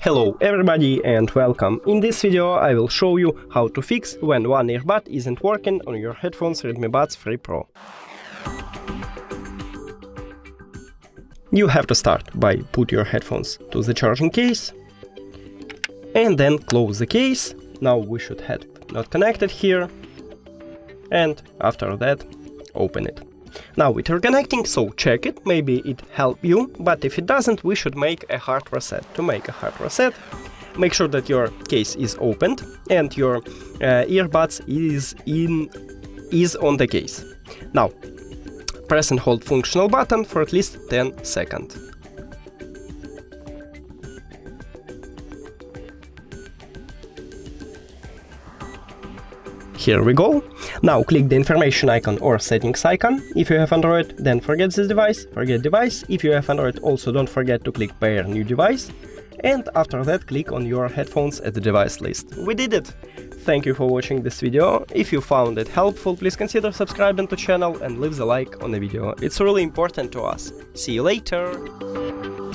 Hello everybody and welcome. In this video I will show you how to fix when one earbud isn't working on your headphones Redmi Buds 3 Pro. You have to start by put your headphones to the charging case and then close the case. Now we should have not connected here, and after that open it. Now it is connecting, so check it, maybe it help you, but if it doesn't, we should make a hard reset. To make a hard reset, make sure that your case is opened and your earbuds is on the case. Now press and hold functional button for at least 10 seconds. Here we go. Now click the information icon or settings icon. If you have Android, then forget this device, forget device. If you have Android, also don't forget to click pair new device. And after that, click on your headphones at the device list. We did it! Thank you for watching this video. If you found it helpful, please consider subscribing to the channel and leave the like on the video. It's really important to us. See you later!